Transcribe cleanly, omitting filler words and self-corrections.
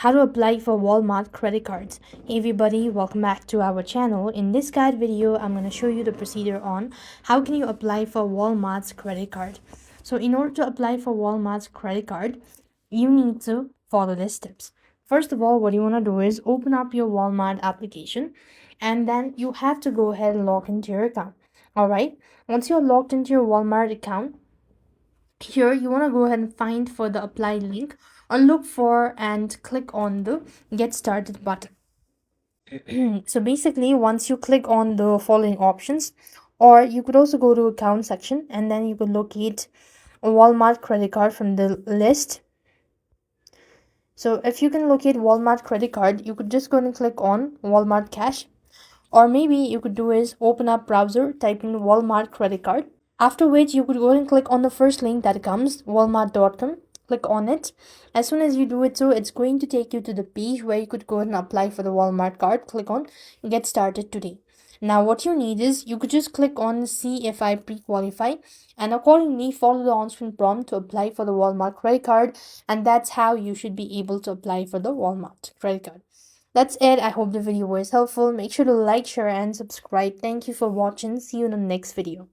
How to apply for Walmart credit cards. Hey everybody, welcome back to our channel. In this guide video, I'm going to show you the procedure on how can you apply for Walmart's credit card. So in order to apply for Walmart's credit card, you need to follow these steps. First of all, what you want to do is open up your Walmart application and then you have to go ahead and log into your account. Alright, once you're logged into your Walmart account, here you want to go ahead and find for the apply link or look for and click on the get started button. So basically once you click on the following options, or you could also go to account section and then you could locate a Walmart credit card from the list. So if you can locate Walmart credit card, you could just go and click on Walmart cash, or maybe you could do is open up browser, type in Walmart credit card. After which you could go and click on the first link that comes, walmart.com. Click on it. As soon as you do it, so it's going to take you to the page where you could go and apply for the Walmart card. Click on get started today. Now what you need is you could just click on see if I pre-qualify and accordingly follow the on-screen prompt to apply for the Walmart credit card, and that's how you should be able to apply for the Walmart credit card. That's it. I hope the video was helpful. Make sure to like, share and subscribe. Thank you for watching. See you in the next video.